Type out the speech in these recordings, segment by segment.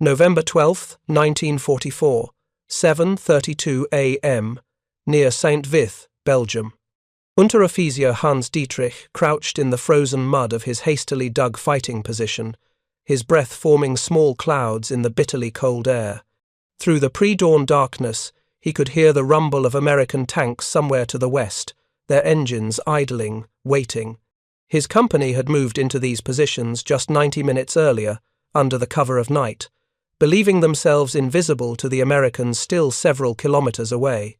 November 12, 1944, 7:32 a.m., near Saint-Vith, Belgium. Unteroffizier Hans Dietrich crouched in the frozen mud of his hastily dug fighting position, his breath forming small clouds in the bitterly cold air. Through the pre-dawn darkness, he could hear the rumble of American tanks somewhere to the west, their engines idling, waiting. His company had moved into these positions just 90 minutes earlier, under the cover of night, believing themselves invisible to the Americans still several kilometers away.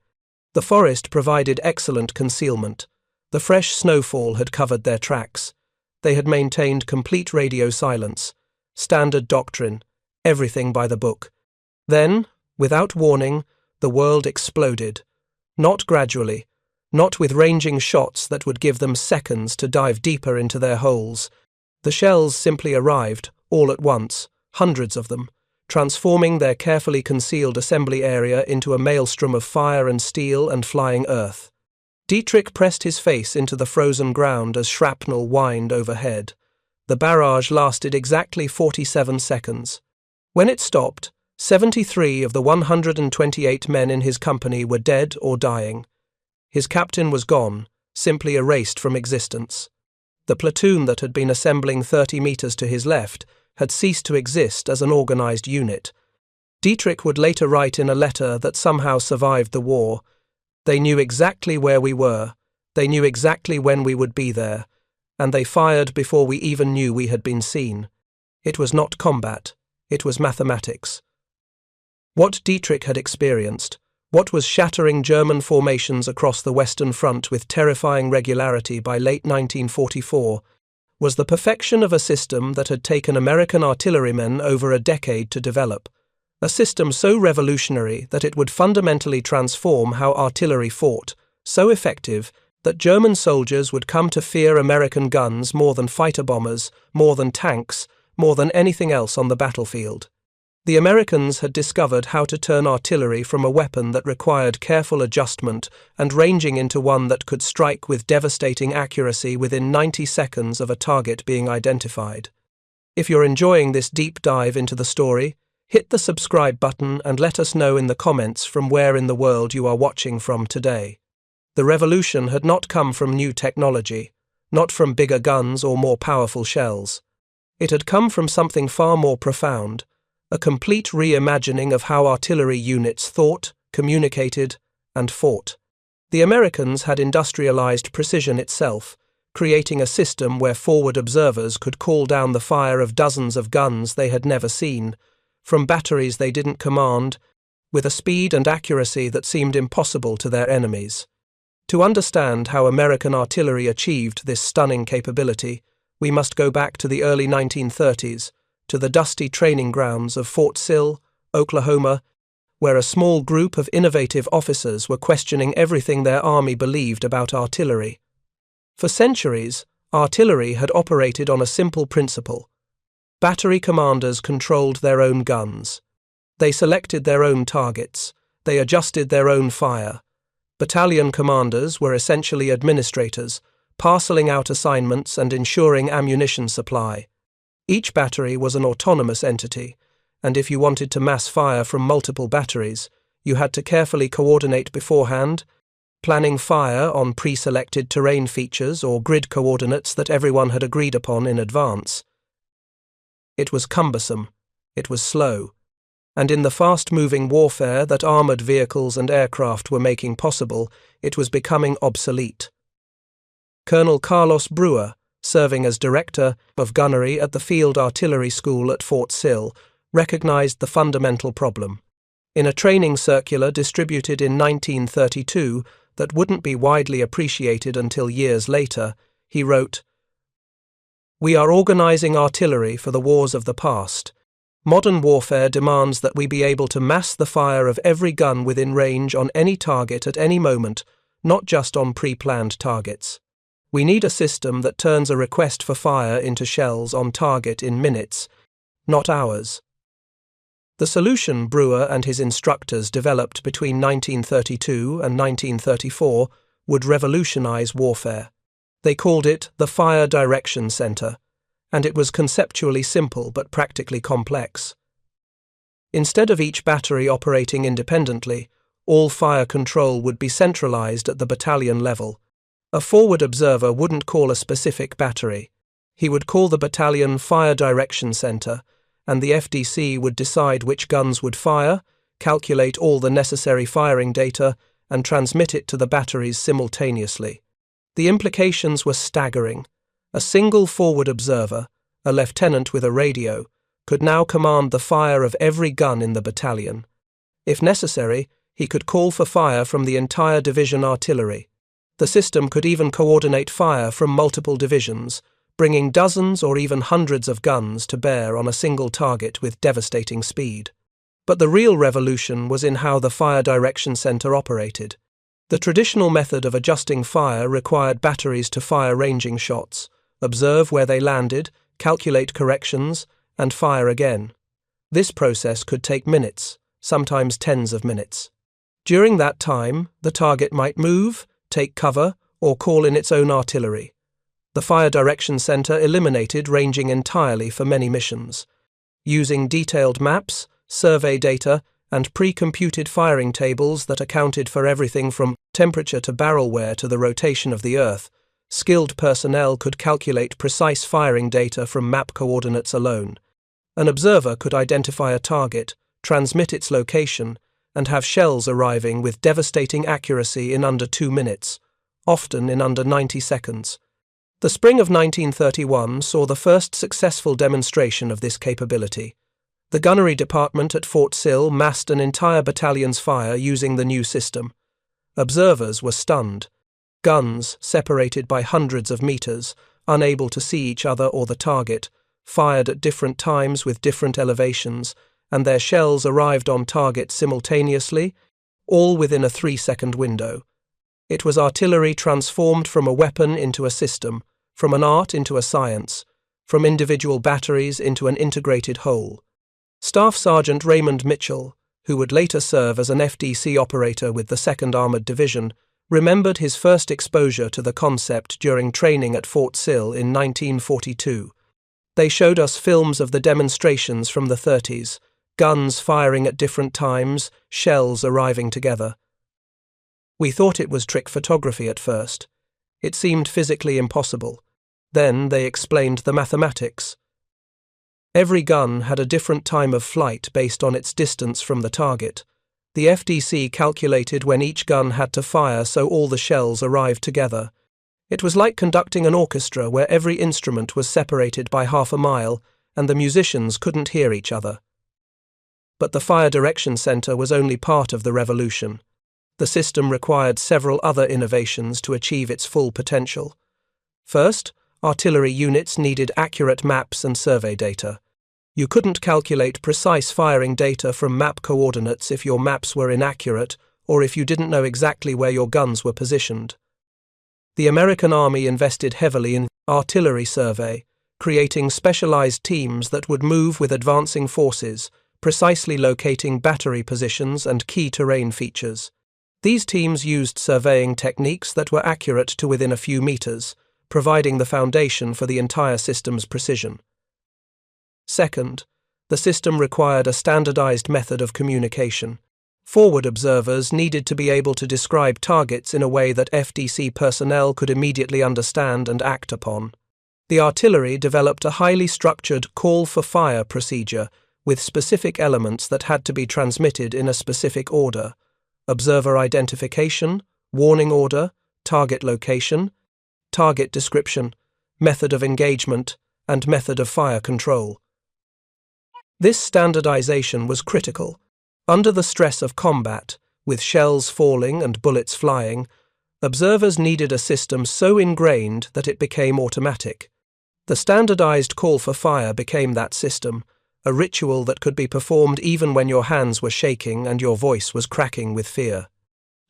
The forest provided excellent concealment. The fresh snowfall had covered their tracks. They had maintained complete radio silence, standard doctrine, everything by the book. Then, without warning, the world exploded. Not gradually, not with ranging shots that would give them seconds to dive deeper into their holes. The shells simply arrived, all at once, hundreds of them, transforming their carefully concealed assembly area into a maelstrom of fire and steel and flying earth. Dietrich pressed his face into the frozen ground as shrapnel whined overhead. The barrage lasted exactly 47 seconds. When it stopped, 73 of the 128 men in his company were dead or dying. His captain was gone, simply erased from existence. The platoon that had been assembling 30 meters to his left had ceased to exist as an organized unit. Dietrich would later write in a letter that somehow survived the war, "They knew exactly where we were, they knew exactly when we would be there, and they fired before we even knew we had been seen. It was not combat, it was mathematics." What Dietrich had experienced, what was shattering German formations across the Western Front with terrifying regularity by late 1944, was the perfection of a system that had taken American artillerymen over a decade to develop, a system so revolutionary that it would fundamentally transform how artillery fought, so effective that German soldiers would come to fear American guns more than fighter bombers, more than tanks, more than anything else on the battlefield. The Americans had discovered how to turn artillery from a weapon that required careful adjustment and ranging into one that could strike with devastating accuracy within 90 seconds of a target being identified. If you're enjoying this deep dive into the story, hit the subscribe button and let us know in the comments from where in the world you are watching from today. The revolution had not come from new technology, not from bigger guns or more powerful shells. It had come from something far more profound, a complete reimagining of how artillery units thought, communicated, and fought. The Americans had industrialized precision itself, creating a system where forward observers could call down the fire of dozens of guns they had never seen, from batteries they didn't command, with a speed and accuracy that seemed impossible to their enemies. To understand how American artillery achieved this stunning capability, we must go back to the early 1930s, to the dusty training grounds of Fort Sill, Oklahoma, where a small group of innovative officers were questioning everything their army believed about artillery. For centuries, artillery had operated on a simple principle. Battery commanders controlled their own guns. They selected their own targets. They adjusted their own fire. Battalion commanders were essentially administrators, parceling out assignments and ensuring ammunition supply. Each battery was an autonomous entity, and if you wanted to mass fire from multiple batteries, you had to carefully coordinate beforehand, planning fire on pre-selected terrain features or grid coordinates that everyone had agreed upon in advance. It was cumbersome, it was slow, and in the fast-moving warfare that armored vehicles and aircraft were making possible, it was becoming obsolete. Colonel Carlos Brewer, serving as director of gunnery at the Field Artillery School at Fort Sill, recognized the fundamental problem. In a training circular distributed in 1932 that wouldn't be widely appreciated until years later, he wrote, "We are organizing artillery for the wars of the past. Modern warfare demands that we be able to mass the fire of every gun within range on any target at any moment, not just on pre-planned targets. We need a system that turns a request for fire into shells on target in minutes, not hours." The solution Brewer and his instructors developed between 1932 and 1934 would revolutionize warfare. They called it the Fire Direction Center, and it was conceptually simple but practically complex. Instead of each battery operating independently, all fire control would be centralized at the battalion level. A forward observer wouldn't call a specific battery. He would call the battalion Fire Direction Center, and the FDC would decide which guns would fire, calculate all the necessary firing data, and transmit it to the batteries simultaneously. The implications were staggering. A single forward observer, a lieutenant with a radio, could now command the fire of every gun in the battalion. If necessary, he could call for fire from the entire division artillery. The system could even coordinate fire from multiple divisions, bringing dozens or even hundreds of guns to bear on a single target with devastating speed. But the real revolution was in how the Fire Direction Center operated. The traditional method of adjusting fire required batteries to fire ranging shots, observe where they landed, calculate corrections, and fire again. This process could take minutes, sometimes tens of minutes. During that time, the target might move, take cover, or call in its own artillery. The Fire Direction Center eliminated ranging entirely for many missions. Using detailed maps, survey data, and pre-computed firing tables that accounted for everything from temperature to barrel wear to the rotation of the Earth, skilled personnel could calculate precise firing data from map coordinates alone. An observer could identify a target, transmit its location, and have shells arriving with devastating accuracy in under 2 minutes, often in under 90 seconds. The spring of 1931 saw the first successful demonstration of this capability. The gunnery department at Fort Sill massed an entire battalion's fire using the new system. Observers were stunned. Guns, separated by hundreds of meters, unable to see each other or the target, fired at different times with different elevations, and their shells arrived on target simultaneously, all within a 3-second window. It was artillery transformed from a weapon into a system, from an art into a science, from individual batteries into an integrated whole. Staff Sergeant Raymond Mitchell, who would later serve as an FDC operator with the 2nd Armored Division, remembered his first exposure to the concept during training at Fort Sill in 1942. They showed us films of the demonstrations from the 30s, guns firing at different times, shells arriving together. We thought it was trick photography at first. It seemed physically impossible. Then they explained the mathematics. Every gun had a different time of flight based on its distance from the target. The FDC calculated when each gun had to fire so all the shells arrived together. It was like conducting an orchestra where every instrument was separated by half a mile and the musicians couldn't hear each other. But the Fire Direction Center was only part of the revolution. The system required several other innovations to achieve its full potential. First, artillery units needed accurate maps and survey data. You couldn't calculate precise firing data from map coordinates if your maps were inaccurate or if you didn't know exactly where your guns were positioned. The American Army invested heavily in artillery survey, creating specialized teams that would move with advancing forces, precisely locating battery positions and key terrain features. These teams used surveying techniques that were accurate to within a few meters, providing the foundation for the entire system's precision. Second, the system required a standardized method of communication. Forward observers needed to be able to describe targets in a way that FDC personnel could immediately understand and act upon. The artillery developed a highly structured call for fire procedure with specific elements that had to be transmitted in a specific order: observer identification, warning order, target location, target description, method of engagement, and method of fire control. This standardization was critical. Under the stress of combat, with shells falling and bullets flying, observers needed a system so ingrained that it became automatic. The standardized call for fire became that system, a ritual that could be performed even when your hands were shaking and your voice was cracking with fear.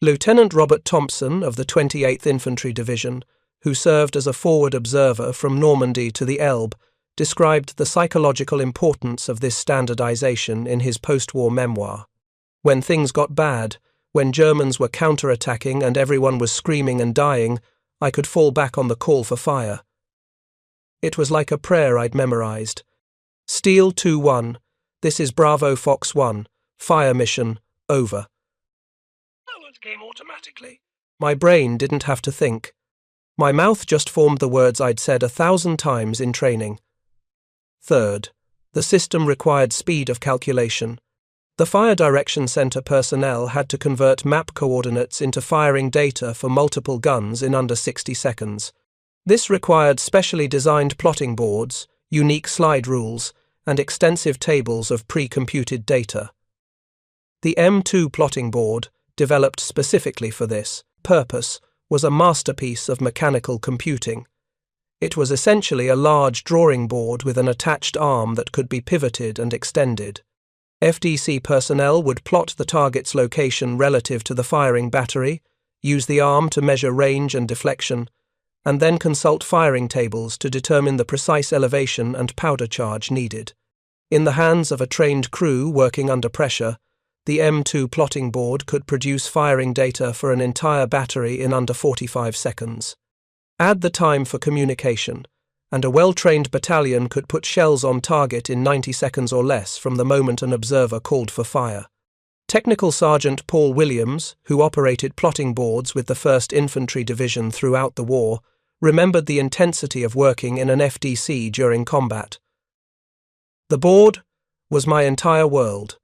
Lieutenant Robert Thompson of the 28th Infantry Division, who served as a forward observer from Normandy to the Elbe, described the psychological importance of this standardization in his post-war memoir. When things got bad, when Germans were counter-attacking and everyone was screaming and dying, I could fall back on the call for fire. It was like a prayer I'd memorized. Steel 2-1, This is Bravo Fox 1. Fire mission, over. Alert came automatically. My brain didn't have to think. My mouth just formed the words I'd said 1,000 times in training. Third, the system required speed of calculation. The Fire Direction Center personnel had to convert map coordinates into firing data for multiple guns in under 60 seconds. This required specially designed plotting boards, unique slide rules, and extensive tables of pre-computed data. The M2 plotting board, developed specifically for this purpose, was a masterpiece of mechanical computing. It was essentially a large drawing board with an attached arm that could be pivoted and extended. FDC personnel would plot the target's location relative to the firing battery, use the arm to measure range and deflection, and then consult firing tables to determine the precise elevation and powder charge needed. In the hands of a trained crew working under pressure, the M2 plotting board could produce firing data for an entire battery in under 45 seconds. Add the time for communication, and a well-trained battalion could put shells on target in 90 seconds or less from the moment an observer called for fire. Technical Sergeant Paul Williams, who operated plotting boards with the 1st Infantry Division throughout the war, remembered the intensity of working in an FDC during combat. The board was my entire world.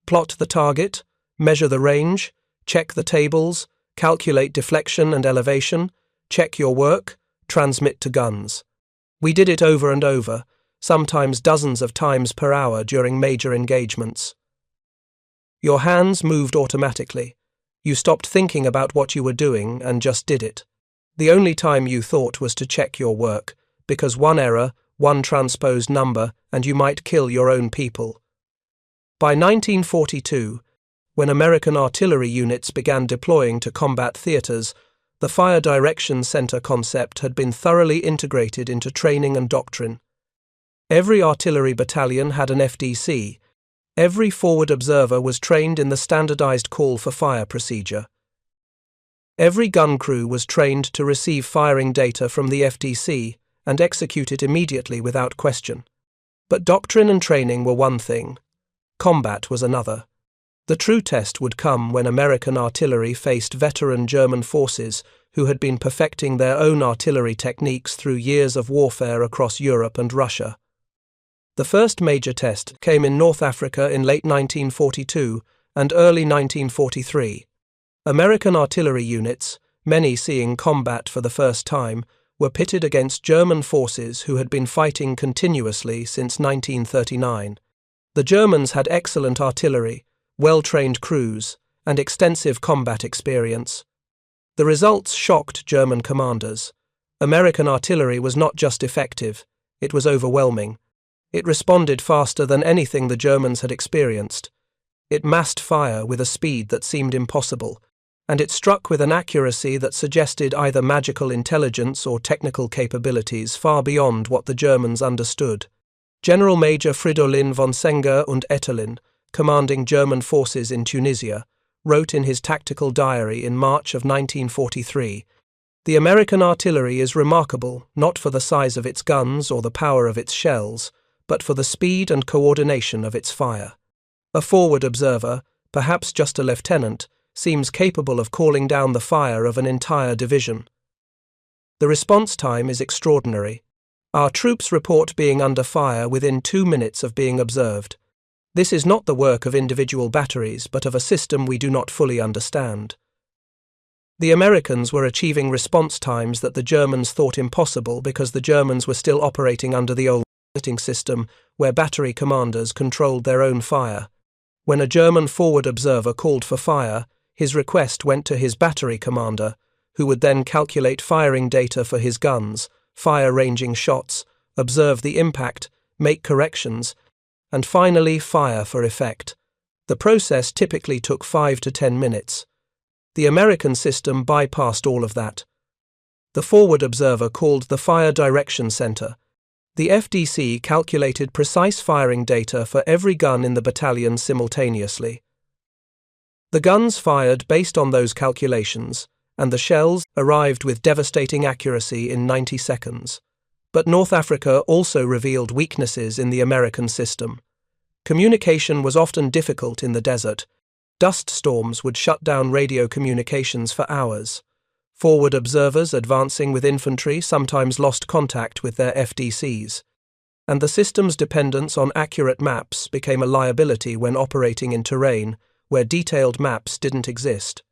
Plot the target, measure the range, check the tables, calculate deflection and elevation, check your work, transmit to guns. We did it over and over, sometimes dozens of times per hour during major engagements. Your hands moved automatically. You stopped thinking about what you were doing and just did it. The only time you thought was to check your work, because one error, one transposed number, and you might kill your own people. By 1942, when American artillery units began deploying to combat theaters, the Fire Direction Center concept had been thoroughly integrated into training and doctrine. Every artillery battalion had an FDC. Every forward observer was trained in the standardized call for fire procedure. Every gun crew was trained to receive firing data from the FDC and execute it immediately without question. But doctrine and training were one thing. Combat was another. The true test would come when American artillery faced veteran German forces who had been perfecting their own artillery techniques through years of warfare across Europe and Russia. The first major test came in North Africa in late 1942 and early 1943. American artillery units, many seeing combat for the first time, were pitted against German forces who had been fighting continuously since 1939. The Germans had excellent artillery, well-trained crews, and extensive combat experience. The results shocked German commanders. American artillery was not just effective, it was overwhelming. It responded faster than anything the Germans had experienced. It massed fire with a speed that seemed impossible, and it struck with an accuracy that suggested either magical intelligence or technical capabilities far beyond what the Germans understood. General Major Fridolin von Senger und Etterlin, commanding German forces in Tunisia, wrote in his tactical diary in March of 1943, "The American artillery is remarkable not for the size of its guns or the power of its shells, but for the speed and coordination of its fire. A forward observer, perhaps just a lieutenant, seems capable of calling down the fire of an entire division. The response time is extraordinary. Our troops report being under fire within 2 minutes of being observed. This is not the work of individual batteries, but of a system we do not fully understand." The Americans were achieving response times that the Germans thought impossible because the Germans were still operating under the old system where battery commanders controlled their own fire. When a German forward observer called for fire, his request went to his battery commander, who would then calculate firing data for his guns, fire ranging shots, observe the impact, make corrections, and finally fire for effect. The process typically took 5 to 10 minutes. The American system bypassed all of that. The forward observer called the Fire Direction Center. The FDC calculated precise firing data for every gun in the battalion simultaneously. The guns fired based on those calculations, and the shells arrived with devastating accuracy in 90 seconds. But North Africa also revealed weaknesses in the American system. Communication was often difficult in the desert. Dust storms would shut down radio communications for hours. Forward observers advancing with infantry sometimes lost contact with their FDCs. And the system's dependence on accurate maps became a liability when operating in terrain where detailed maps didn't exist.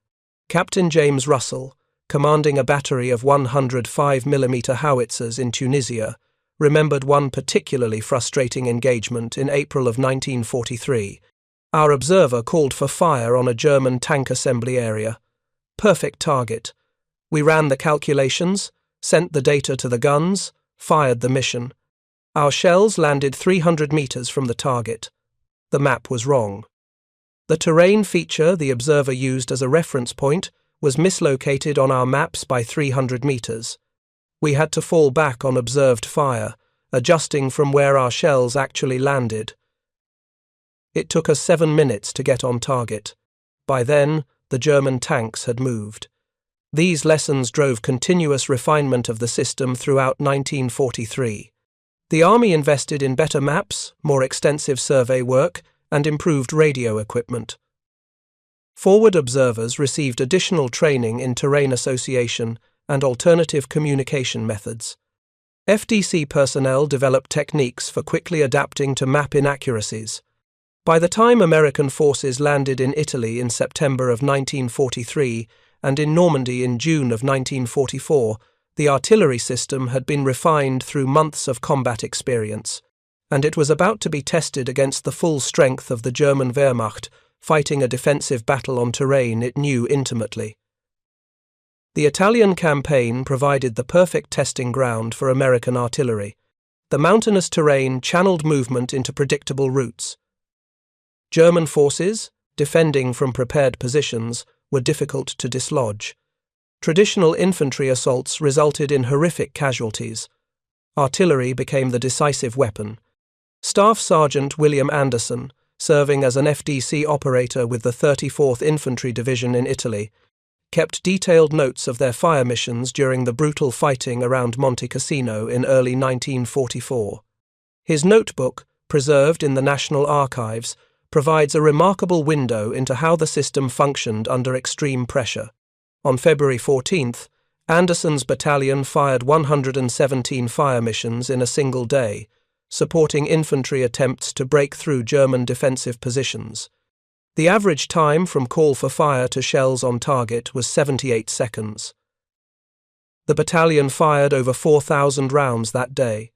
Captain James Russell, commanding a battery of 105mm howitzers in Tunisia, remembered one particularly frustrating engagement in April of 1943. Our observer called for fire on a German tank assembly area. Perfect target. We ran the calculations, sent the data to the guns, fired the mission. Our shells landed 300 meters from the target. The map was wrong. The terrain feature the observer used as a reference point was mislocated on our maps by 300 meters. We had to fall back on observed fire, adjusting from where our shells actually landed. It took us 7 minutes to get on target. By then, the German tanks had moved. These lessons drove continuous refinement of the system throughout 1943. The Army invested in better maps, more extensive survey work, and improved radio equipment. Forward observers received additional training in terrain association and alternative communication methods. FDC personnel developed techniques for quickly adapting to map inaccuracies. By the time American forces landed in Italy in September of 1943 and in Normandy in June of 1944, the artillery system had been refined through months of combat experience, and it was about to be tested against the full strength of the German Wehrmacht, fighting a defensive battle on terrain it knew intimately. The Italian campaign provided the perfect testing ground for American artillery. The mountainous terrain channeled movement into predictable routes. German forces, defending from prepared positions, were difficult to dislodge. Traditional infantry assaults resulted in horrific casualties. Artillery became the decisive weapon. Staff Sergeant William Anderson, serving as an FDC operator with the 34th Infantry Division in Italy, kept detailed notes of their fire missions during the brutal fighting around Monte Cassino in early 1944. His notebook, preserved in the National Archives, provides a remarkable window into how the system functioned under extreme pressure. On February 14th, Anderson's battalion fired 117 fire missions in a single day, supporting infantry attempts to break through German defensive positions. The average time from call for fire to shells on target was 78 seconds. The battalion fired over 4,000 rounds that day.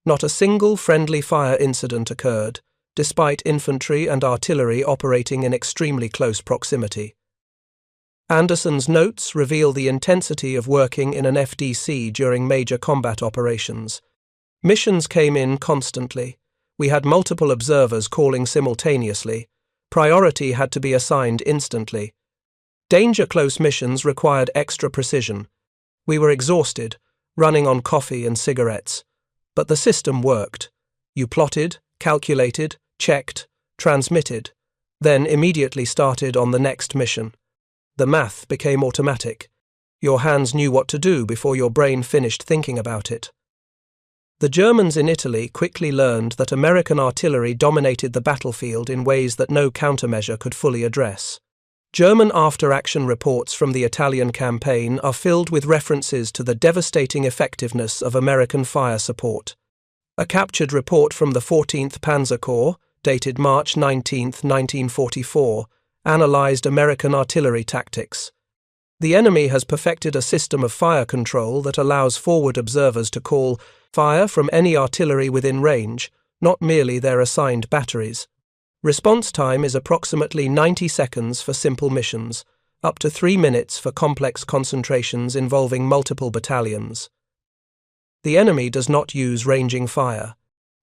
Not a single friendly fire incident occurred, despite infantry and artillery operating in extremely close proximity. Anderson's notes reveal the intensity of working in an FDC during major combat operations. Missions came in constantly. We had multiple observers calling simultaneously. Priority had to be assigned instantly. Danger-close missions required extra precision. We were exhausted, running on coffee and cigarettes. But the system worked. You plotted, calculated, checked, transmitted, then immediately started on the next mission. The math became automatic. Your hands knew what to do before your brain finished thinking about it. The Germans in Italy quickly learned that American artillery dominated the battlefield in ways that no countermeasure could fully address. German after-action reports from the Italian campaign are filled with references to the devastating effectiveness of American fire support. A captured report from the 14th Panzer Corps, dated March 19, 1944, analyzed American artillery tactics. The enemy has perfected a system of fire control that allows forward observers to call fire from any artillery within range, not merely their assigned batteries. Response time is approximately 90 seconds for simple missions, up to 3 minutes for complex concentrations involving multiple battalions. The enemy does not use ranging fire.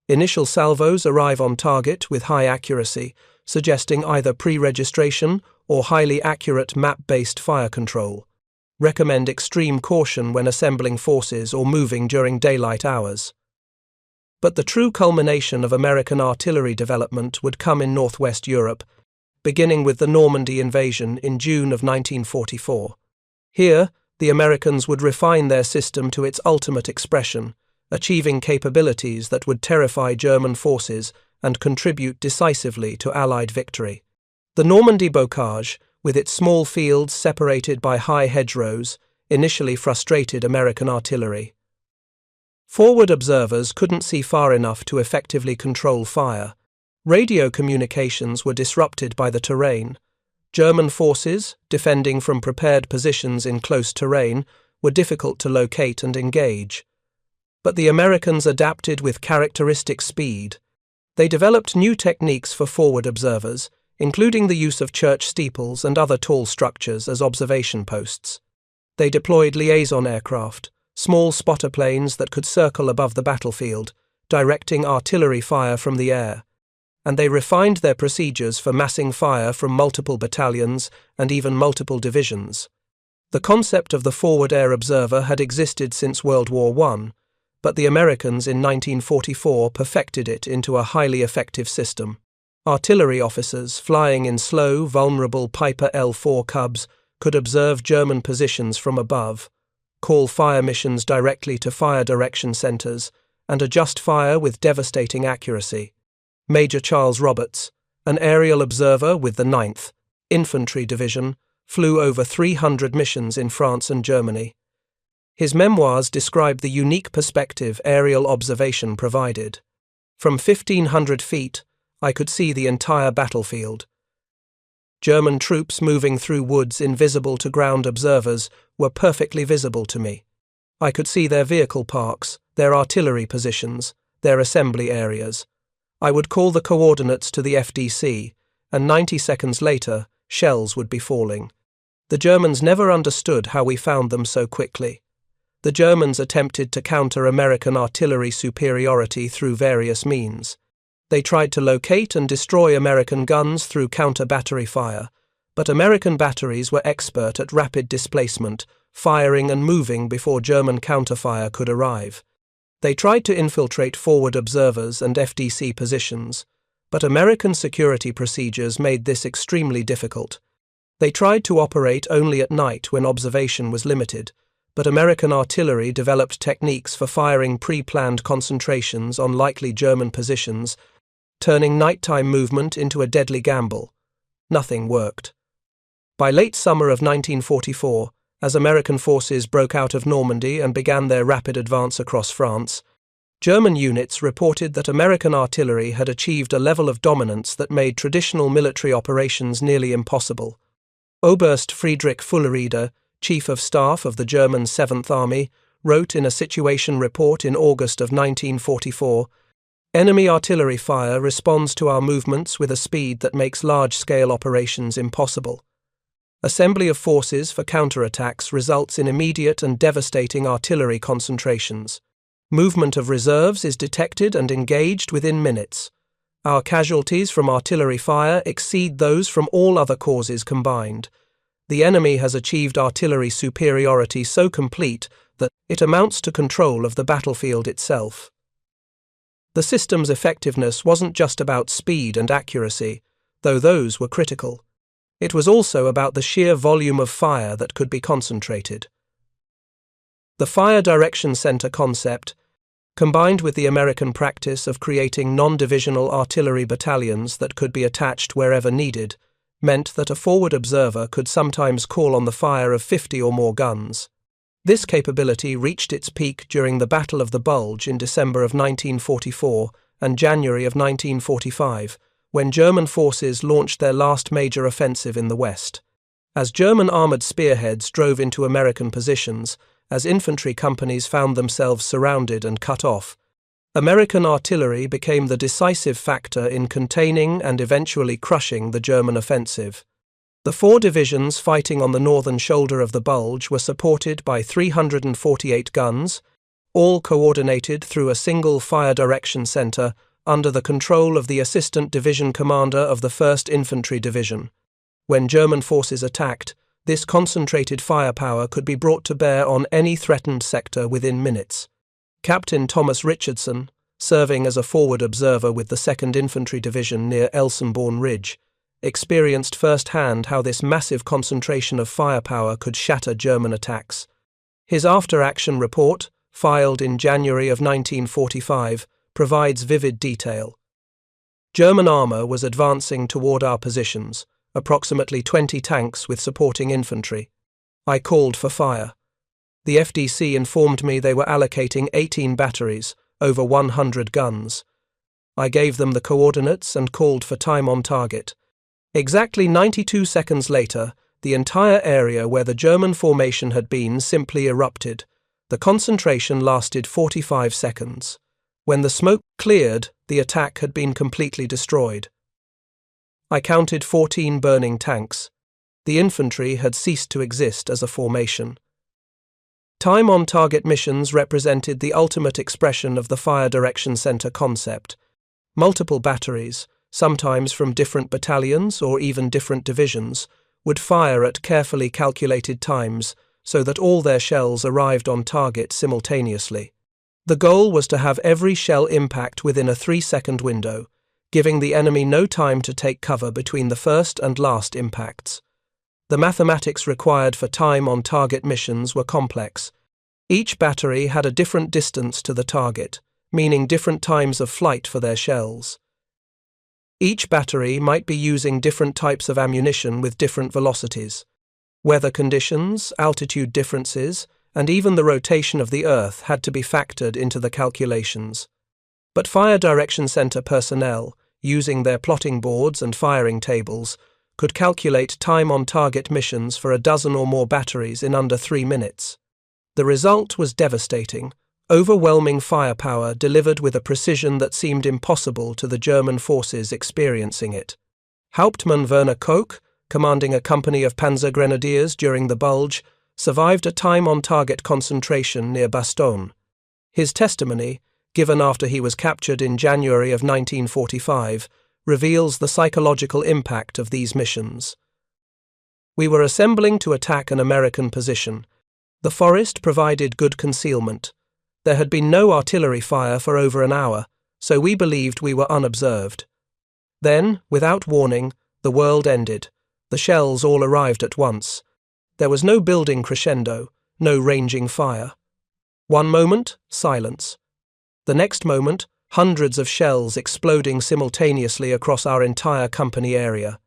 Initial salvos arrive on target with high accuracy, suggesting either pre-registration or highly accurate map-based fire control. Recommend extreme caution when assembling forces or moving during daylight hours. But the true culmination of American artillery development would come in Northwest Europe, beginning with the Normandy invasion in June of 1944. Here, the Americans would refine their system to its ultimate expression, achieving capabilities that would terrify German forces and contribute decisively to Allied victory. The Normandy bocage, with its small fields separated by high hedgerows, initially frustrated American artillery. Forward observers couldn't see far enough to effectively control fire. Radio communications were disrupted by the terrain. German forces, defending from prepared positions in close terrain, were difficult to locate and engage. But the Americans adapted with characteristic speed. They developed new techniques for forward observers, including the use of church steeples and other tall structures as observation posts. They deployed liaison aircraft, small spotter planes that could circle above the battlefield, directing artillery fire from the air. And they refined their procedures for massing fire from multiple battalions and even multiple divisions. The concept of the forward air observer had existed since World War I, but the Americans in 1944 perfected it into a highly effective system. Artillery officers flying in slow, vulnerable Piper L-4 Cubs could observe German positions from above, call fire missions directly to fire direction centers, and adjust fire with devastating accuracy. Major Charles Roberts, an aerial observer with the 9th Infantry Division, flew over 300 missions in France and Germany. His memoirs describe the unique perspective aerial observation provided. From 1,500 feet, I could see the entire battlefield. German troops moving through woods invisible to ground observers were perfectly visible to me. I could see their vehicle parks, their artillery positions, their assembly areas. I would call the coordinates to the FDC, and 90 seconds later, shells would be falling. The Germans never understood how we found them so quickly. The Germans attempted to counter American artillery superiority through various means. They tried to locate and destroy American guns through counter-battery fire, but American batteries were expert at rapid displacement, firing and moving before German counterfire could arrive. They tried to infiltrate forward observers and FDC positions, but American security procedures made this extremely difficult. They tried to operate only at night when observation was limited, but American artillery developed techniques for firing pre-planned concentrations on likely German positions, turning nighttime movement into a deadly gamble. Nothing worked. By late summer of 1944, as American forces broke out of Normandy and began their rapid advance across France, German units reported that American artillery had achieved a level of dominance that made traditional military operations nearly impossible. Oberst Friedrich Fullereder, Chief of Staff of the German 7th Army, wrote in a situation report in August of 1944, "Enemy artillery fire responds to our movements with a speed that makes large-scale operations impossible. Assembly of forces for counterattacks results in immediate and devastating artillery concentrations. Movement of reserves is detected and engaged within minutes. Our casualties from artillery fire exceed those from all other causes combined. The enemy has achieved artillery superiority so complete that it amounts to control of the battlefield itself." The system's effectiveness wasn't just about speed and accuracy, though those were critical. It was also about the sheer volume of fire that could be concentrated. The fire direction center concept, combined with the American practice of creating non-divisional artillery battalions that could be attached wherever needed, meant that a forward observer could sometimes call on the fire of 50 or more guns. This capability reached its peak during the Battle of the Bulge in December of 1944 and January of 1945, when German forces launched their last major offensive in the West. As German armored spearheads drove into American positions, as infantry companies found themselves surrounded and cut off, American artillery became the decisive factor in containing and eventually crushing the German offensive. The 4 divisions fighting on the northern shoulder of the Bulge were supported by 348 guns, all coordinated through a single fire direction center under the control of the assistant division commander of the 1st Infantry Division. When German forces attacked, this concentrated firepower could be brought to bear on any threatened sector within minutes. Captain Thomas Richardson, serving as a forward observer with the 2nd Infantry Division near Elsenborn Ridge, experienced firsthand how this massive concentration of firepower could shatter German attacks. His after-action report, filed in January of 1945, provides vivid detail. German armor was advancing toward our positions, approximately 20 tanks with supporting infantry. I called for fire. The FDC informed me they were allocating 18 batteries, over 100 guns. I gave them the coordinates and called for time on target. Exactly 92 seconds later, the entire area where the German formation had been simply erupted. The concentration lasted 45 seconds. When the smoke cleared, the attack had been completely destroyed. I counted 14 burning tanks. The infantry had ceased to exist as a formation. Time-on-target missions represented the ultimate expression of the Fire Direction Center concept. Multiple batteries, sometimes from different battalions or even different divisions, would fire at carefully calculated times so that all their shells arrived on target simultaneously. The goal was to have every shell impact within a 3-second window, giving the enemy no time to take cover between the first and last impacts. The mathematics required for time-on-target missions were complex. Each battery had a different distance to the target, meaning different times of flight for their shells. Each battery might be using different types of ammunition with different velocities. Weather conditions, altitude differences, and even the rotation of the Earth had to be factored into the calculations. But Fire Direction Center personnel, using their plotting boards and firing tables, could calculate time-on-target missions for a dozen or more batteries in under 3 minutes. The result was devastating, overwhelming firepower delivered with a precision that seemed impossible to the German forces experiencing it. Hauptmann Werner Koch, commanding a company of Panzer Grenadiers during the Bulge, survived a time-on-target concentration near Bastogne. His testimony, given after he was captured in January of 1945, reveals the psychological impact of these missions. We were assembling to attack an American position. The forest provided good concealment. There had been no artillery fire for over an hour, so we believed we were unobserved. Then, without warning, the world ended. The shells all arrived at once. There was no building crescendo, no ranging fire. One moment, silence. The next moment, hundreds of shells exploding simultaneously across our entire company area.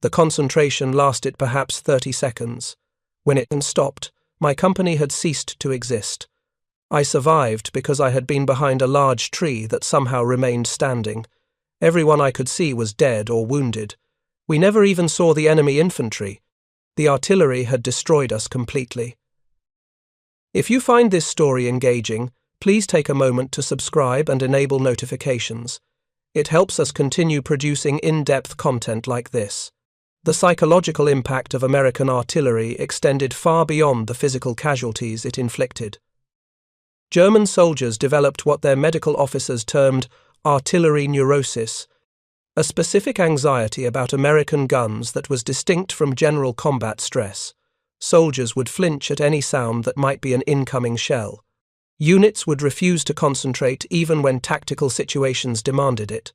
The concentration lasted perhaps 30 seconds. When it stopped, my company had ceased to exist. I survived because I had been behind a large tree that somehow remained standing. Everyone I could see was dead or wounded. We never even saw the enemy infantry. The artillery had destroyed us completely. If you find this story engaging, please take a moment to subscribe and enable notifications. It helps us continue producing in-depth content like this. The psychological impact of American artillery extended far beyond the physical casualties it inflicted. German soldiers developed what their medical officers termed artillery neurosis, a specific anxiety about American guns that was distinct from general combat stress. Soldiers would flinch at any sound that might be an incoming shell. Units would refuse to concentrate even when tactical situations demanded it.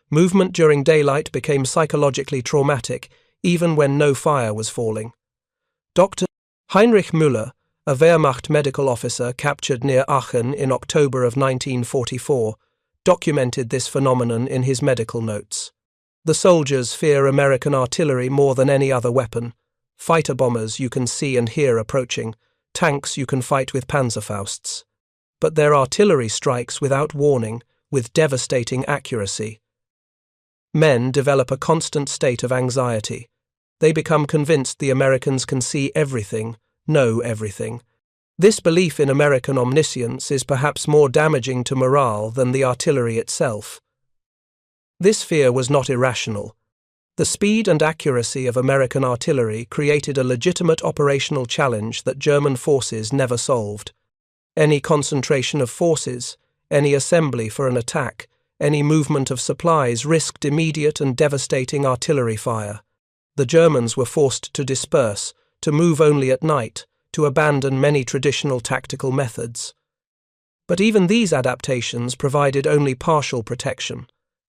Movement during daylight became psychologically traumatic, even when no fire was falling. Dr. Heinrich Müller, a Wehrmacht medical officer captured near Aachen in October of 1944, documented this phenomenon in his medical notes. The soldiers fear American artillery more than any other weapon. Fighter bombers you can see and hear approaching, tanks you can fight with Panzerfausts. But their artillery strikes without warning, with devastating accuracy. Men develop a constant state of anxiety. They become convinced the Americans can see everything, know everything. This belief in American omniscience is perhaps more damaging to morale than the artillery itself. This fear was not irrational. The speed and accuracy of American artillery created a legitimate operational challenge that German forces never solved. Any concentration of forces, any assembly for an attack, any movement of supplies risked immediate and devastating artillery fire. The Germans were forced to disperse, to move only at night, to abandon many traditional tactical methods. But even these adaptations provided only partial protection.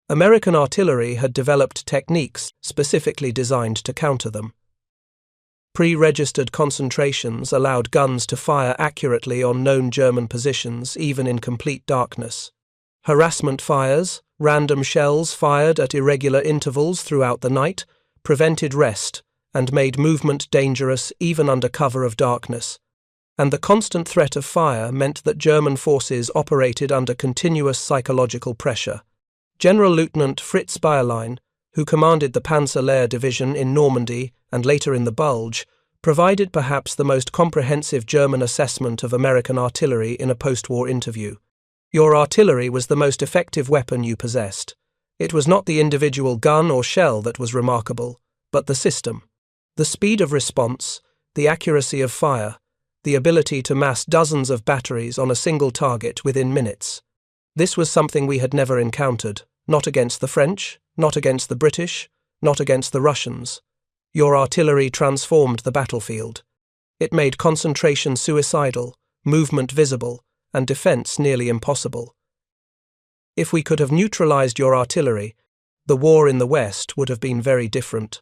American artillery had developed techniques specifically designed to counter them. Pre-registered concentrations allowed guns to fire accurately on known German positions even in complete darkness. Harassment fires, random shells fired at irregular intervals throughout the night, prevented rest and made movement dangerous even under cover of darkness. And the constant threat of fire meant that German forces operated under continuous psychological pressure. General Lieutenant Fritz Bayerlein, who commanded the Panzer-Lehr Division in Normandy and later in the Bulge, provided perhaps the most comprehensive German assessment of American artillery in a post-war interview. Your artillery was the most effective weapon you possessed. It was not the individual gun or shell that was remarkable, but the system. The speed of response, the accuracy of fire, the ability to mass dozens of batteries on a single target within minutes. This was something we had never encountered, not against the French, not against the British, not against the Russians. Your artillery transformed the battlefield. It made concentration suicidal, movement visible, and defense nearly impossible. If we could have neutralized your artillery, the war in the West would have been very different.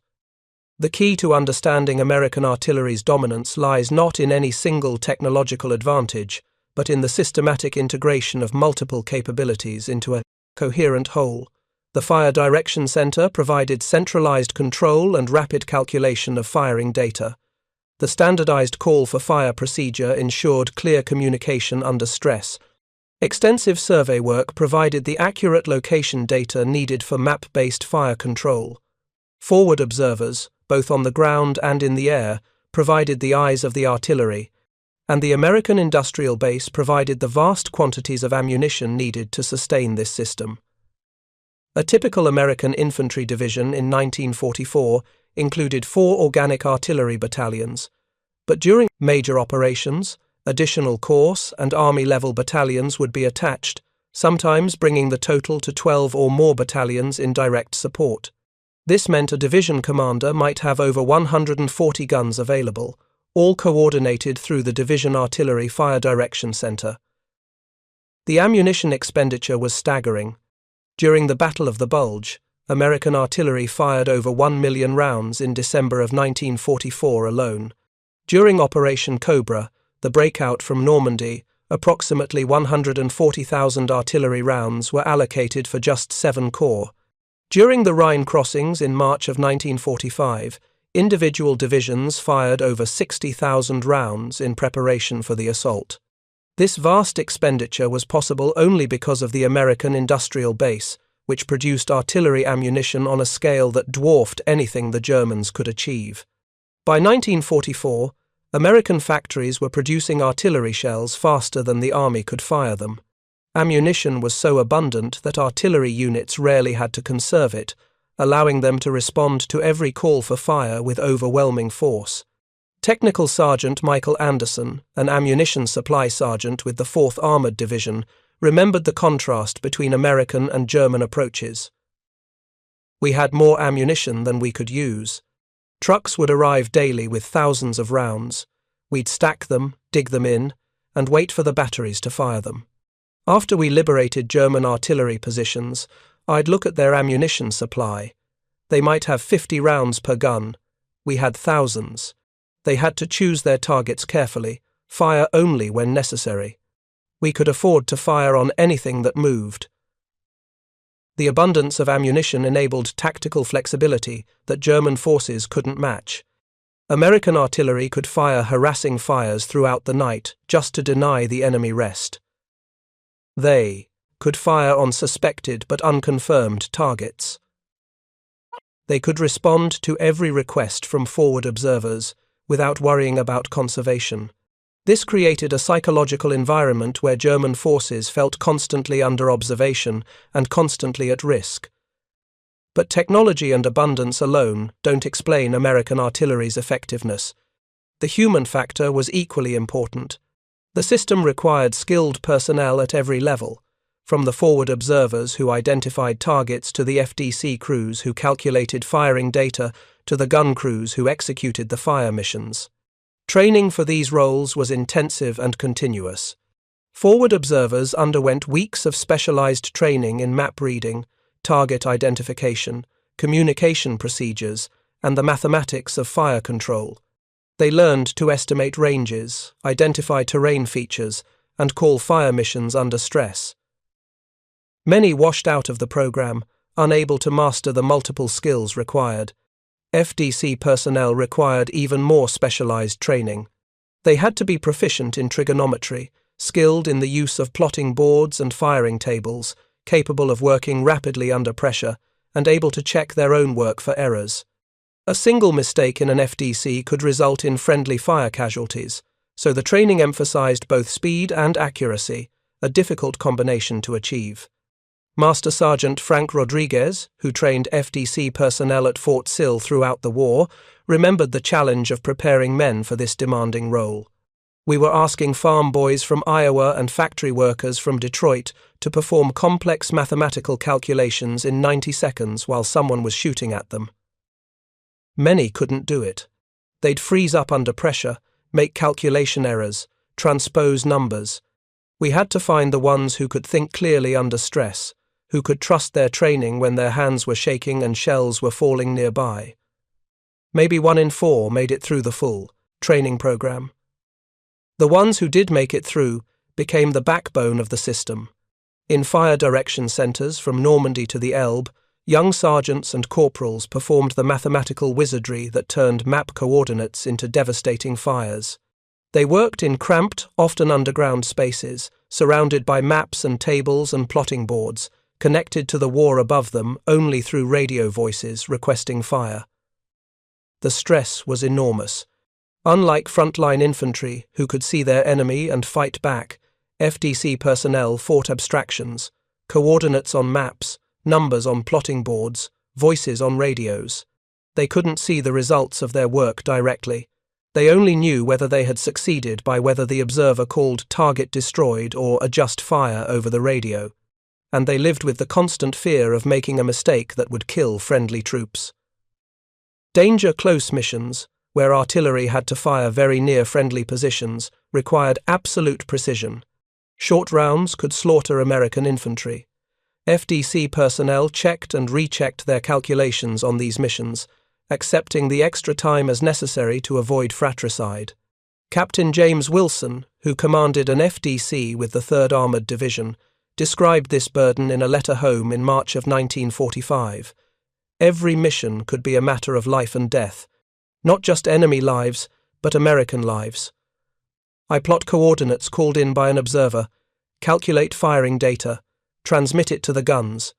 The key to understanding American artillery's dominance lies not in any single technological advantage, but in the systematic integration of multiple capabilities into a coherent whole. The Fire Direction Center provided centralized control and rapid calculation of firing data. The standardized call for fire procedure ensured clear communication under stress. Extensive survey work provided the accurate location data needed for map-based fire control. Forward observers, both on the ground and in the air, provided the eyes of the artillery, and the American industrial base provided the vast quantities of ammunition needed to sustain this system. A typical American infantry division in 1944 included 4 organic artillery battalions, but during major operations, additional course and army-level battalions would be attached, sometimes bringing the total to 12 or more battalions in direct support. This meant a division commander might have over 140 guns available, all coordinated through the Division Artillery Fire Direction Center. The ammunition expenditure was staggering. During the Battle of the Bulge, American artillery fired over 1 million rounds in December of 1944 alone. During Operation Cobra, the breakout from Normandy, approximately 140,000 artillery rounds were allocated for just 7 corps. During the Rhine crossings in March of 1945, individual divisions fired over 60,000 rounds in preparation for the assault. This vast expenditure was possible only because of the American industrial base, which produced artillery ammunition on a scale that dwarfed anything the Germans could achieve. By 1944, American factories were producing artillery shells faster than the army could fire them. Ammunition was so abundant that artillery units rarely had to conserve it, allowing them to respond to every call for fire with overwhelming force. Technical Sergeant Michael Anderson, an ammunition supply sergeant with the 4th Armored Division, remembered the contrast between American and German approaches. We had more ammunition than we could use. Trucks would arrive daily with thousands of rounds. We'd stack them, dig them in, and wait for the batteries to fire them. After we liberated German artillery positions, I'd look at their ammunition supply. They might have 50 rounds per gun. We had thousands. They had to choose their targets carefully, fire only when necessary. We could afford to fire on anything that moved. The abundance of ammunition enabled tactical flexibility that German forces couldn't match. American artillery could fire harassing fires throughout the night just to deny the enemy rest. They could fire on suspected but unconfirmed targets. They could respond to every request from forward observers without worrying about conservation. This created a psychological environment where German forces felt constantly under observation and constantly at risk. But technology and abundance alone don't explain American artillery's effectiveness. The human factor was equally important. The system required skilled personnel at every level, from the forward observers who identified targets to the FDC crews who calculated firing data to the gun crews who executed the fire missions. Training for these roles was intensive and continuous. Forward observers underwent weeks of specialized training in map reading, target identification, communication procedures, and the mathematics of fire control. They learned to estimate ranges, identify terrain features, and call fire missions under stress. Many washed out of the program, unable to master the multiple skills required. FDC personnel required even more specialized training. They had to be proficient in trigonometry, skilled in the use of plotting boards and firing tables, capable of working rapidly under pressure, and able to check their own work for errors. A single mistake in an FDC could result in friendly fire casualties, so the training emphasized both speed and accuracy, a difficult combination to achieve. Master Sergeant Frank Rodriguez, who trained FDC personnel at Fort Sill throughout the war, remembered the challenge of preparing men for this demanding role. We were asking farm boys from Iowa and factory workers from Detroit to perform complex mathematical calculations in 90 seconds while someone was shooting at them. Many couldn't do it. They'd freeze up under pressure, make calculation errors, transpose numbers. We had to find the ones who could think clearly under stress, who could trust their training when their hands were shaking and shells were falling nearby. Maybe 1 in 4 made it through the full training program. The ones who did make it through became the backbone of the system. In fire direction centers from Normandy to the Elbe, young sergeants and corporals performed the mathematical wizardry that turned map coordinates into devastating fires. They worked in cramped, often underground spaces, surrounded by maps and tables and plotting boards, connected to the war above them only through radio voices requesting fire. The stress was enormous. Unlike frontline infantry, who could see their enemy and fight back, FDC personnel fought abstractions, coordinates on maps, numbers on plotting boards, voices on radios. They couldn't see the results of their work directly. They only knew whether they had succeeded by whether the observer called target destroyed or adjust fire over the radio. And they lived with the constant fear of making a mistake that would kill friendly troops. Danger close missions, where artillery had to fire very near friendly positions, required absolute precision. Short rounds could slaughter American infantry. FDC personnel checked and rechecked their calculations on these missions, accepting the extra time as necessary to avoid fratricide. Captain James Wilson, who commanded an FDC with the 3rd Armored Division, described this burden in a letter home in March of 1945. Every mission could be a matter of life and death, not just enemy lives, but American lives. I plot coordinates called in by an observer, calculate firing data, transmit it to the guns.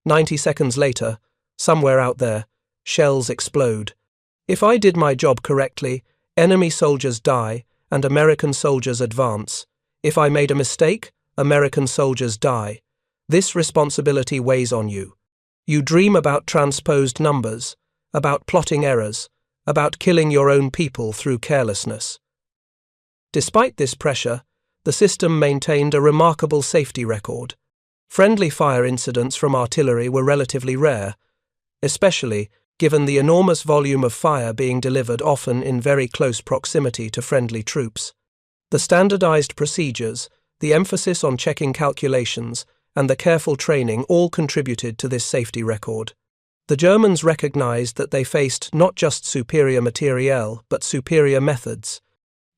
90 seconds later, somewhere out there, shells explode. If I did my job correctly, enemy soldiers die and American soldiers advance. If I made a mistake, American soldiers die. This responsibility weighs on you. You dream about transposed numbers, about plotting errors, about killing your own people through carelessness. Despite this pressure, the system maintained a remarkable safety record. Friendly fire incidents from artillery were relatively rare, especially given the enormous volume of fire being delivered often in very close proximity to friendly troops. The standardized procedures, the emphasis on checking calculations, and the careful training all contributed to this safety record. The Germans recognized that they faced not just superior materiel, but superior methods.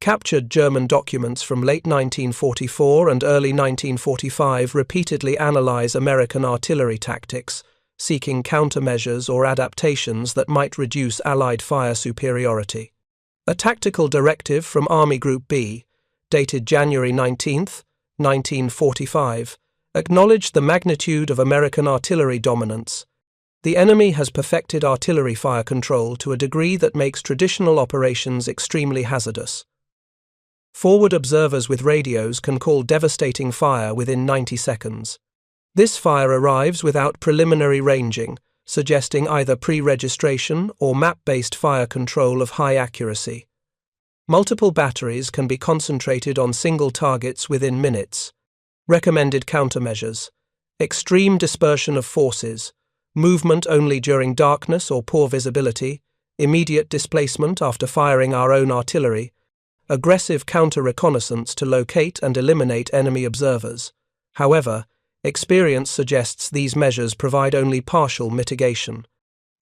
Captured German documents from late 1944 and early 1945 repeatedly analyze American artillery tactics, seeking countermeasures or adaptations that might reduce Allied fire superiority. A tactical directive from Army Group B, dated January 19, 1945, acknowledged the magnitude of American artillery dominance. The enemy has perfected artillery fire control to a degree that makes traditional operations extremely hazardous. Forward observers with radios can call devastating fire within 90 seconds. This fire arrives without preliminary ranging, suggesting either pre-registration or map-based fire control of high accuracy. Multiple batteries can be concentrated on single targets within minutes. Recommended countermeasures: extreme dispersion of forces, movement only during darkness or poor visibility, immediate displacement after firing our own artillery, aggressive counter-reconnaissance to locate and eliminate enemy observers. However, experience suggests these measures provide only partial mitigation.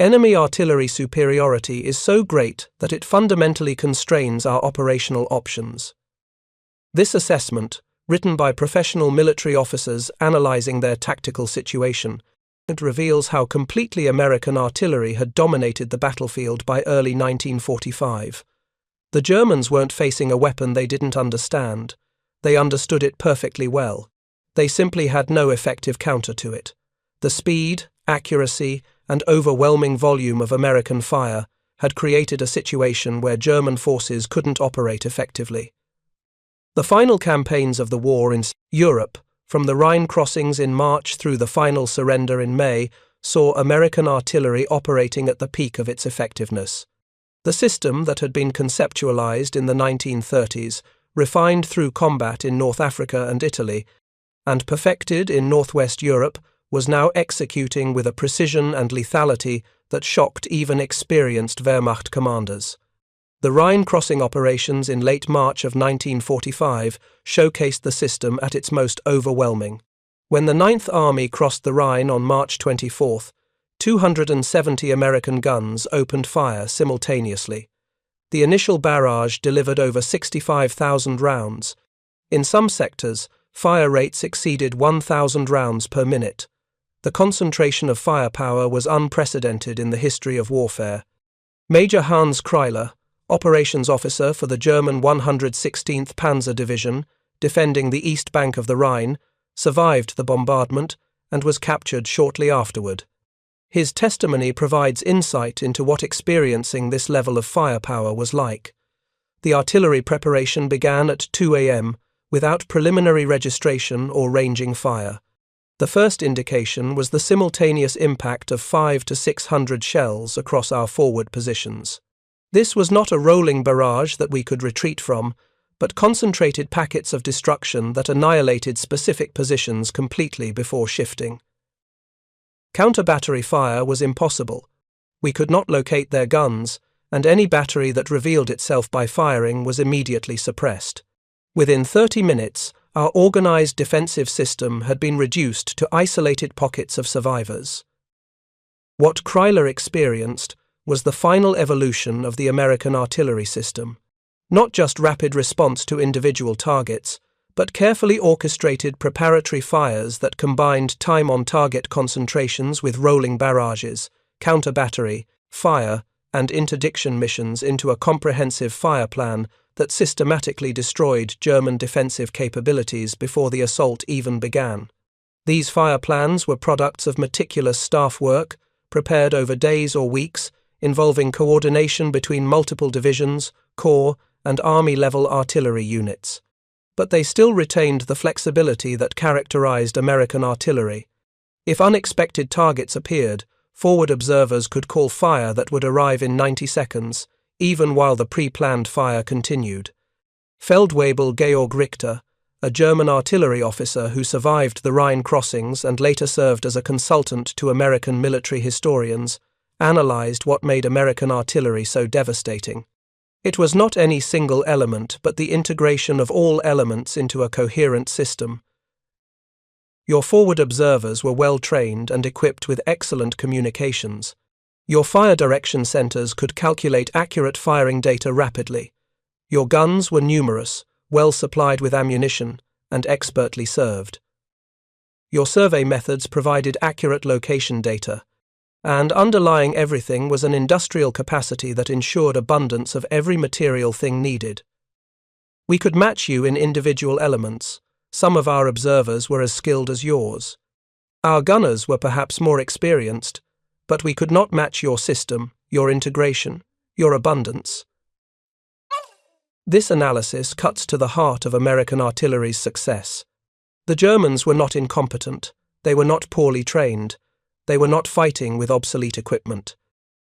Enemy artillery superiority is so great that it fundamentally constrains our operational options. This assessment, written by professional military officers analyzing their tactical situation. It reveals how completely American artillery had dominated the battlefield by early 1945. The Germans weren't facing a weapon they didn't understand. They understood it perfectly well. They simply had no effective counter to it. The speed, accuracy, and overwhelming volume of American fire had created a situation where German forces couldn't operate effectively. The final campaigns of the war in Europe, from the Rhine crossings in March through the final surrender in May, saw American artillery operating at the peak of its effectiveness. The system that had been conceptualized in the 1930s, refined through combat in North Africa and Italy, and perfected in Northwest Europe, was now executing with a precision and lethality that shocked even experienced Wehrmacht commanders. The Rhine crossing operations in late March of 1945 showcased the system at its most overwhelming. When the Ninth Army crossed the Rhine on March 24, 270 American guns opened fire simultaneously. The initial barrage delivered over 65,000 rounds. In some sectors, fire rates exceeded 1,000 rounds per minute. The concentration of firepower was unprecedented in the history of warfare. Major Hans Kreiller, operations officer for the German 116th Panzer Division, defending the east bank of the Rhine, survived the bombardment and was captured shortly afterward. His testimony provides insight into what experiencing this level of firepower was like. The artillery preparation began at 2 a.m. without preliminary registration or ranging fire. The first indication was the simultaneous impact of 500 to 600 shells across our forward positions. This was not a rolling barrage that we could retreat from, but concentrated packets of destruction that annihilated specific positions completely before shifting. Counter-battery fire was impossible. We could not locate their guns, and any battery that revealed itself by firing was immediately suppressed. Within 30 minutes, our organized defensive system had been reduced to isolated pockets of survivors. What Kreiller experienced was the final evolution of the American artillery system. Not just rapid response to individual targets, but carefully orchestrated preparatory fires that combined time-on-target concentrations with rolling barrages, counter-battery, fire, and interdiction missions into a comprehensive fire plan that systematically destroyed German defensive capabilities before the assault even began. These fire plans were products of meticulous staff work, prepared over days or weeks, involving coordination between multiple divisions, corps, and army-level artillery units. But they still retained the flexibility that characterized American artillery. If unexpected targets appeared, forward observers could call fire that would arrive in 90 seconds, even while the pre-planned fire continued. Feldwebel Georg Richter, a German artillery officer who survived the Rhine crossings and later served as a consultant to American military historians, analyzed what made American artillery so devastating. It was not any single element, but the integration of all elements into a coherent system. Your forward observers were well trained and equipped with excellent communications. Your fire direction centers could calculate accurate firing data rapidly. Your guns were numerous, well supplied with ammunition, and expertly served. Your survey methods provided accurate location data, and underlying everything was an industrial capacity that ensured abundance of every material thing needed. We could match you in individual elements. Some of our observers were as skilled as yours. Our gunners were perhaps more experienced, but we could not match your system, your integration, your abundance. This analysis cuts to the heart of American artillery's success. The Germans were not incompetent. They were not poorly trained. They were not fighting with obsolete equipment.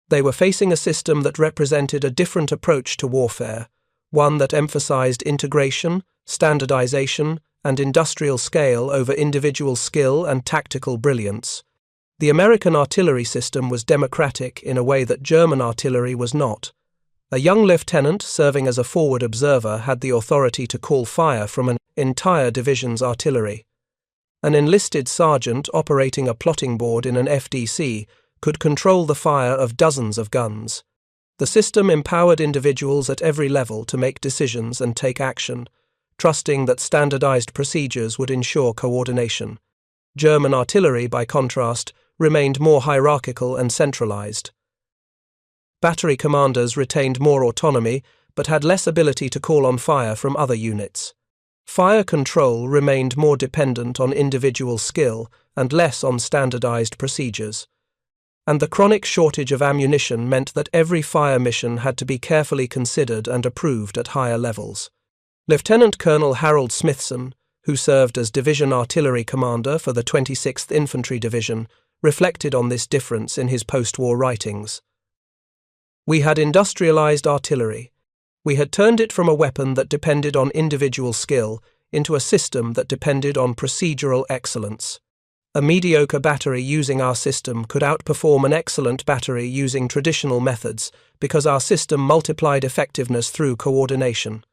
They were facing a system that represented a different approach to warfare, one that emphasized integration, standardization, and industrial scale over individual skill and tactical brilliance. The American artillery system was democratic in a way that German artillery was not. A young lieutenant serving as a forward observer had the authority to call fire from an entire division's artillery. An enlisted sergeant operating a plotting board in an FDC could control the fire of dozens of guns. The system empowered individuals at every level to make decisions and take action, trusting that standardized procedures would ensure coordination. German artillery, by contrast, remained more hierarchical and centralized. Battery commanders retained more autonomy but had less ability to call on fire from other units. Fire control remained more dependent on individual skill and less on standardized procedures. And the chronic shortage of ammunition meant that every fire mission had to be carefully considered and approved at higher levels. Lieutenant Colonel Harold Smithson, who served as Division Artillery Commander for the 26th Infantry Division, reflected on this difference in his post-war writings. "We had industrialized artillery. We had turned it from a weapon that depended on individual skill into a system that depended on procedural excellence. A mediocre battery using our system could outperform an excellent battery using traditional methods because our system multiplied effectiveness through coordination.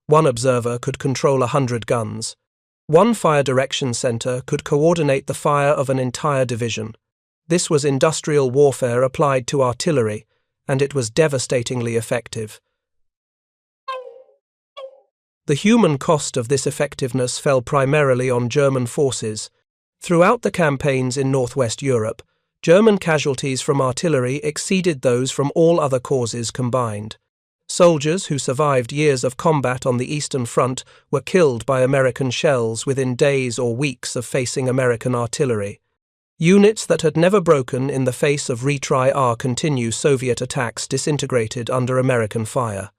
One observer could control 100 guns. One fire direction center could coordinate the fire of an entire division. This was industrial warfare applied to artillery, and it was devastatingly effective. The human cost of this effectiveness fell primarily on German forces. Throughout the campaigns in Northwest Europe, German casualties from artillery exceeded those from all other causes combined. Soldiers who survived years of combat on the Eastern Front were killed by American shells within days or weeks of facing American artillery. Units that had never broken in the face of retry-continue Soviet attacks disintegrated under American fire.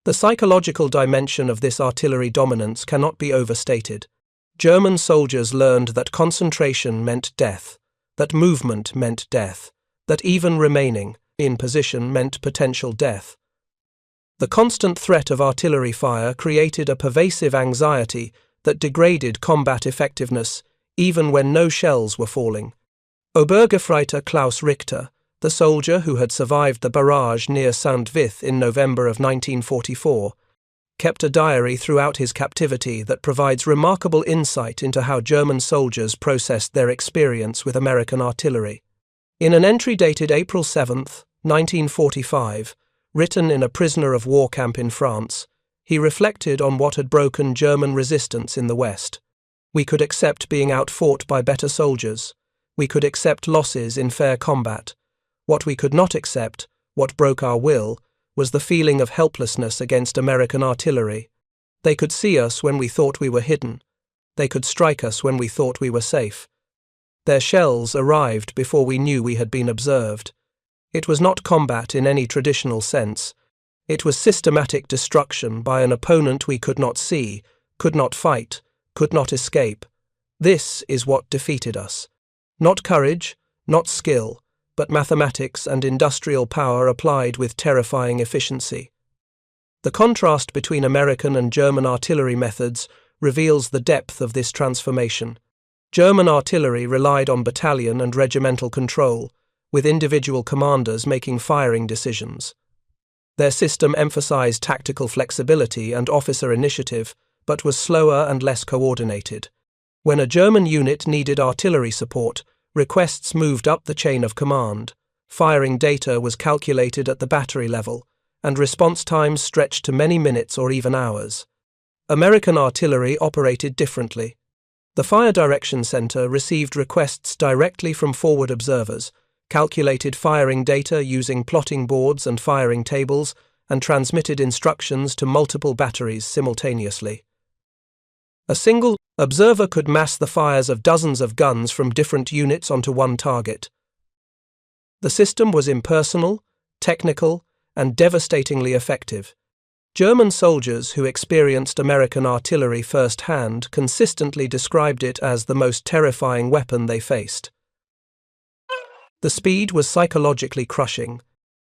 The psychological dimension of this artillery dominance cannot be overstated. German soldiers learned that concentration meant death, that movement meant death, that even remaining in position meant potential death. The constant threat of artillery fire created a pervasive anxiety that degraded combat effectiveness even when no shells were falling. Obergefreiter Klaus Richter, the soldier who had survived the barrage near St. Vith in November of 1944, kept a diary throughout his captivity that provides remarkable insight into how German soldiers processed their experience with American artillery. In an entry dated April 7, 1945, written in a prisoner of war camp in France, he reflected on what had broken German resistance in the West. We could accept being outfought by better soldiers. We could accept losses in fair combat. What we could not accept, what broke our will, was the feeling of helplessness against American artillery. They could see us when we thought we were hidden. They could strike us when we thought we were safe. Their shells arrived before we knew we had been observed. It was not combat in any traditional sense. It was systematic destruction by an opponent we could not see, could not fight, could not escape. This is what defeated us. Not courage, not skill, but mathematics and industrial power applied with terrifying efficiency. The contrast between American and German artillery methods reveals the depth of this transformation. German artillery relied on battalion and regimental control, with individual commanders making firing decisions. Their system emphasized tactical flexibility and officer initiative, but was slower and less coordinated. When a German unit needed artillery support, requests moved up the chain of command. Firing data was calculated at the battery level, and response times stretched to many minutes or even hours. American artillery operated differently. The Fire Direction Center received requests directly from forward observers, calculated firing data using plotting boards and firing tables, and transmitted instructions to multiple batteries simultaneously. A single observer could mass the fires of dozens of guns from different units onto one target. The system was impersonal, technical, and devastatingly effective. German soldiers who experienced American artillery firsthand consistently described it as the most terrifying weapon they faced. The speed was psychologically crushing.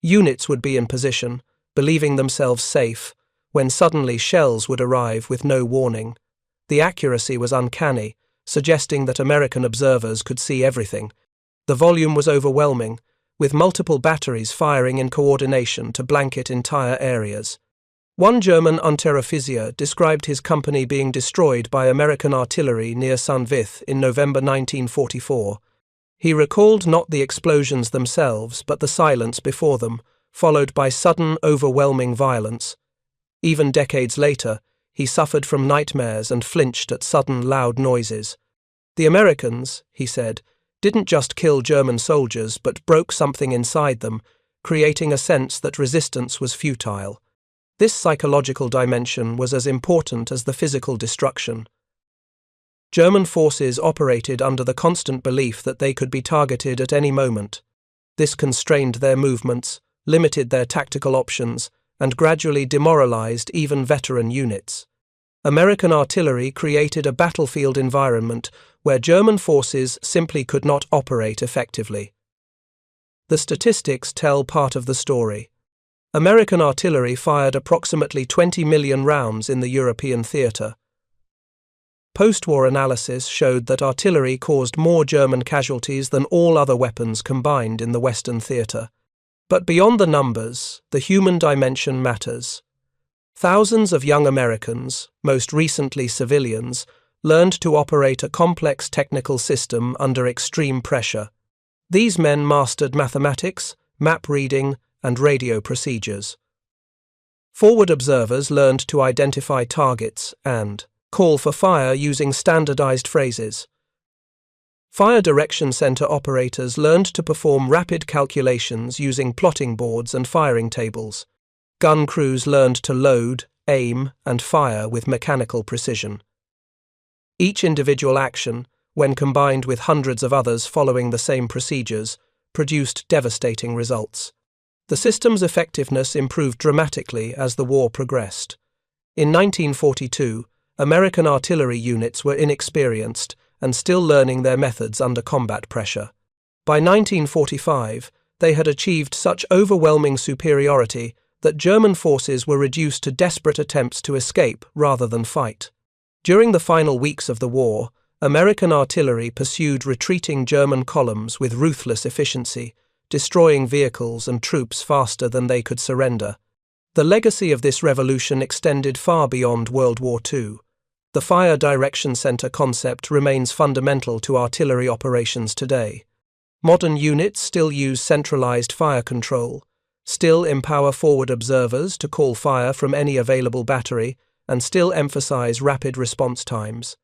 Units would be in position, believing themselves safe, when suddenly shells would arrive with no warning. The accuracy was uncanny, suggesting that American observers could see everything. The volume was overwhelming, with multiple batteries firing in coordination to blanket entire areas. One German Unteroffizier described his company being destroyed by American artillery near St. Vith in November 1944. He recalled not the explosions themselves, but the silence before them, followed by sudden, overwhelming violence. Even decades later, he suffered from nightmares and flinched at sudden loud noises. The Americans, he said, didn't just kill German soldiers but broke something inside them, creating a sense that resistance was futile. This psychological dimension was as important as the physical destruction. German forces operated under the constant belief that they could be targeted at any moment. This constrained their movements, limited their tactical options, and gradually demoralized even veteran units. American artillery created a battlefield environment where German forces simply could not operate effectively. The statistics tell part of the story. American artillery fired approximately 20 million rounds in the European theater. Post-war analysis showed that artillery caused more German casualties than all other weapons combined in the Western theater. But beyond the numbers, the human dimension matters. Thousands of young Americans, most recently civilians, learned to operate a complex technical system under extreme pressure. These men mastered mathematics, map reading, and radio procedures. Forward observers learned to identify targets and call for fire using standardized phrases. Fire direction center operators learned to perform rapid calculations using plotting boards and firing tables. Gun crews learned to load, aim, and fire with mechanical precision. Each individual action, when combined with hundreds of others following the same procedures, produced devastating results. The system's effectiveness improved dramatically as the war progressed. In 1942, American artillery units were inexperienced and still learning their methods under combat pressure. By 1945, they had achieved such overwhelming superiority that German forces were reduced to desperate attempts to escape rather than fight. During the final weeks of the war, American artillery pursued retreating German columns with ruthless efficiency, destroying vehicles and troops faster than they could surrender. The legacy of this revolution extended far beyond World War II. The fire direction center concept remains fundamental to artillery operations today. Modern units still use centralized fire control, still empower forward observers to call fire from any available battery, and still emphasize rapid response times.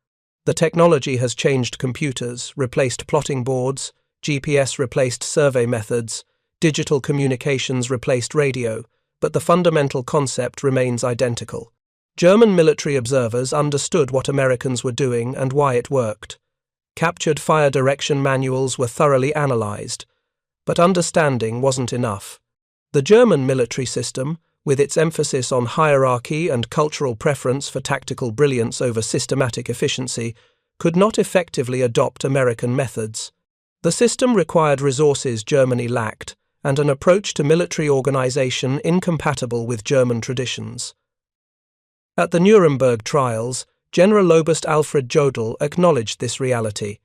The technology has changed computers, replaced plotting boards, GPS replaced survey methods, digital communications replaced radio, but the fundamental concept remains identical. German military observers understood what Americans were doing and why it worked. Captured fire direction manuals were thoroughly analyzed, but understanding wasn't enough. The German military system, with its emphasis on hierarchy and cultural preference for tactical brilliance over systematic efficiency, could not effectively adopt American methods. The system required resources Germany lacked, and an approach to military organization incompatible with German traditions. At the Nuremberg trials, Generaloberst Alfred Jodl acknowledged this reality.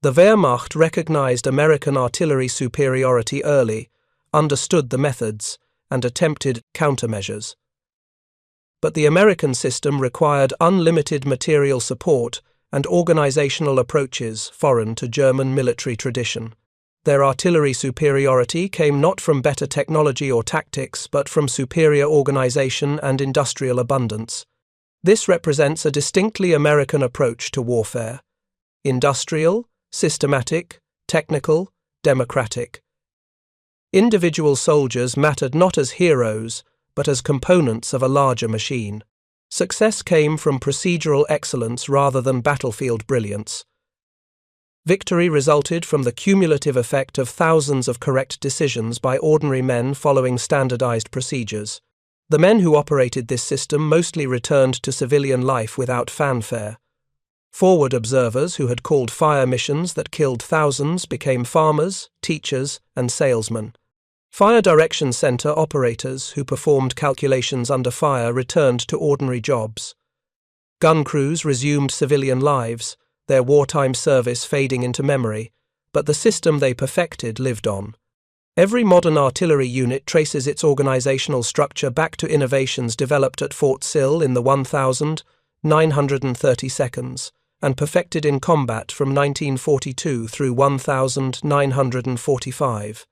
The Wehrmacht recognized American artillery superiority early, understood the methods, and attempted countermeasures. But the American system required unlimited material support and organizational approaches foreign to German military tradition. Their artillery superiority came not from better technology or tactics, but from superior organization and industrial abundance. This represents a distinctly American approach to warfare: industrial, systematic, technical, democratic. Individual soldiers mattered not as heroes, but as components of a larger machine. Success came from procedural excellence rather than battlefield brilliance. Victory resulted from the cumulative effect of thousands of correct decisions by ordinary men following standardized procedures. The men who operated this system mostly returned to civilian life without fanfare. Forward observers who had called fire missions that killed thousands became farmers, teachers, and salesmen. Fire direction center operators who performed calculations under fire returned to ordinary jobs. Gun crews resumed civilian lives, their wartime service fading into memory, but the system they perfected lived on. Every modern artillery unit traces its organizational structure back to innovations developed at Fort Sill in the 1932 and perfected in combat from 1942 through 1945.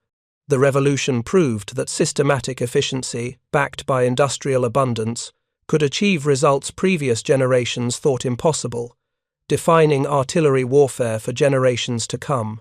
The revolution proved that systematic efficiency, backed by industrial abundance, could achieve results previous generations thought impossible, defining artillery warfare for generations to come.